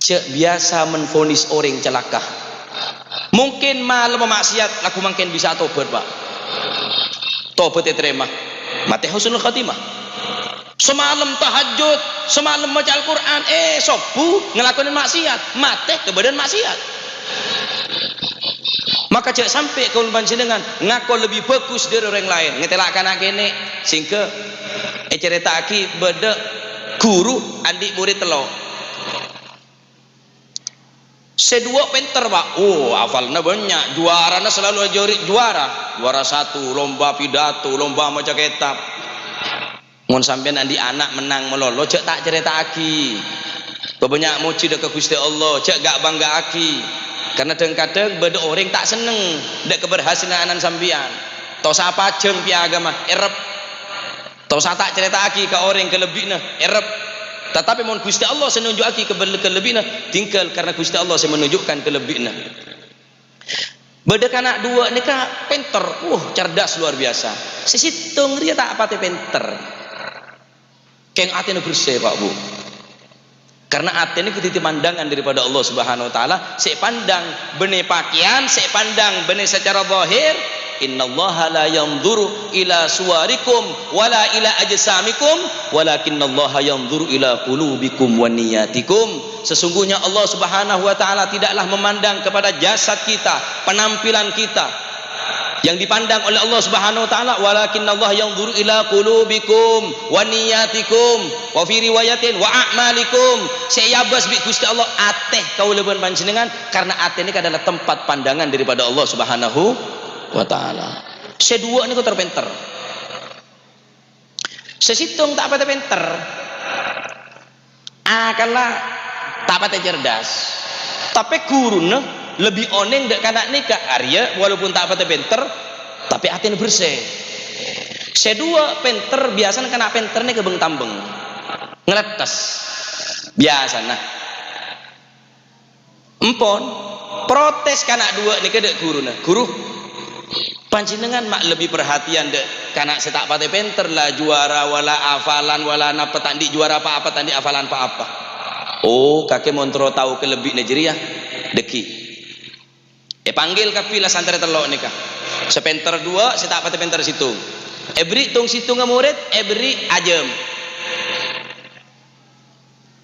cek biasa menfonis orang celaka. Mungkin malam maksiat laku mungkin bisa tobat pak, tobat diterima, mati husnul khatimah. Semalam tahajud, semalam baca Al-Quran, sobu ngelakuin maksiat, mati ke badan maksiat. Maka cek sampai kau panjenengan ngaku lebih bagus dari orang lain, ngetelakan akene singke cerita aki beda guru adik murid telo. Sedua pinter pak, hafalnya banyak, juaranya selalu juara satu, lomba pidato, lomba maca kitab. Ngon sampean andi anak menang melolo, cek tak cerita aki. Banyak muji dek Gusti Allah, cek gak bangga aki. Karena kadang beda orang tak seneng dek keberhasilan sampean. Tosa apa jeng piagama, erep. Tosa tak cerita aki ke orang kelebihna, erep. Tetapi mohon Gusti Allah saya menunjuk aki kelebihna, tinggal karena Gusti Allah saya menunjukkan kelebihna. Beda anak dua ni kah pinter, cerdas luar biasa. Sesitung dia tak apa pinter. Keng hati bersih pak bu. Karena hati ini kita pandangan daripada Allah Subhanahu Wa Taala. Saya pandang benih pakaian, saya pandang benih secara zahir. Innallaha la yanzuru ila suwarikum wala ila ajsamikum walakinallaha yanzuru ila qulubikum wa niyatikum. Sesungguhnya Allah Subhanahu wa taala tidaklah memandang kepada jasad kita, penampilan kita. Yang dipandang oleh Allah Subhanahu wa taala walakinallaha yanzuru ila qulubikum wa niyatikum wa fi riwayatin wa a'malikum. Saya bas bi Gusti Allah ateh kauleubeun panjenengan karena ateh ini adalah tempat pandangan daripada Allah Subhanahu wa ta'ala. Sedua ini kau terpenter, sesitung tak apa pinter, akalah tak apa cerdas, tapi guruna lebih oneng dek kanak nikah Arya walaupun tak apa pinter, tapi hati bersih. Sedua pinter biasanya kena pinter nih kebeng tambeng, ngeletes biasa nah. Empon protes kanak dua nih kedek guruna, guru panjenengan mak lebih perhatian dek karena setak pate pinter lah juara wala afalan wala napa tandi juara apa tandi afalan apa. Kakek montro tahu kelebih Nigeria deki. Panggil kapilah santri telok nikah. Sepenter dua setak pate pinter situ. Ebri tung situ murid, ebri ajem.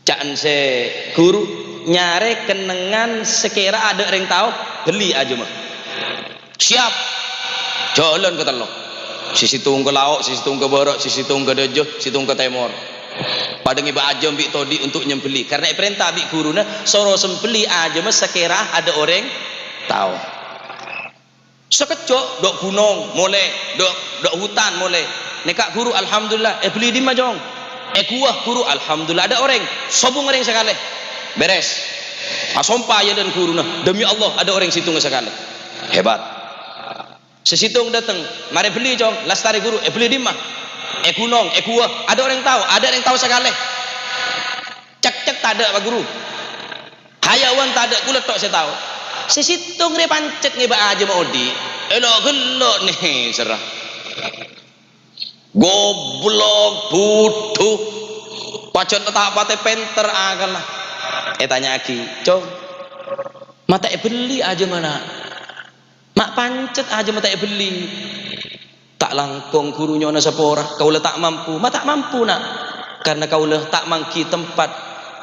Caan se guru nyare kenengan sekira ada orang tahu beli aja mah. Siap. Jalan ke telok, sisi tung ke lauk, sisi tung ke barat, sisi tung ke dejo, sisi tung ke timur. Padang iba aja ambil todi untuk nyembeli. Karena perintah ambil guruna, soro sembeli aja mas sekira ada orang tahu. Sekejap dok gunung mulai, dok hutan mulai. Nekak guru alhamdulillah, beli di majong. Kuah guru alhamdulillah ada orang, sobung orang sekali. Beres. Asompa ya dan guruna. Demi Allah ada orang situ sekali. Hebat. Sesitung datang, mari beli jong, lastari guru, beli di mah, gunung, kuah, ada orang tahu sekali. Cek tak ada pak guru, hayawan tak ada, kulit tok saya tahu. Sesitung dia pancet nih aja mau di, gelok nih serah, goblok, butuh, pacot tak pate penter akan lah. Tanya lagi, jong, mata beli aja mana? Mak pancet aja mata beli tak langkong gurunya na sepora kaulah tak mampu tak mampu nak karena kaulah tak mangki tempat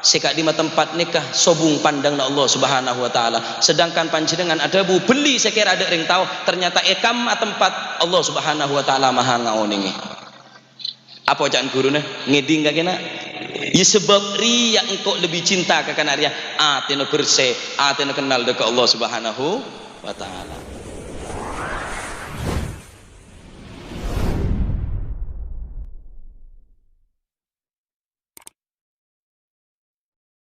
sekak di tempat nikah sobung pandang na Allah Subhanahu wa taala sedangkan panjenengan ada bu beli sekira ada ring tahu ternyata ekam tempat Allah Subhanahu wa taala maha ngaoningi apa jangan guruna ngeding gak kena ya sebab riya engkau lebih cinta ke kanaria atena bersih atena kenal dekat Allah Subhanahu wa taala.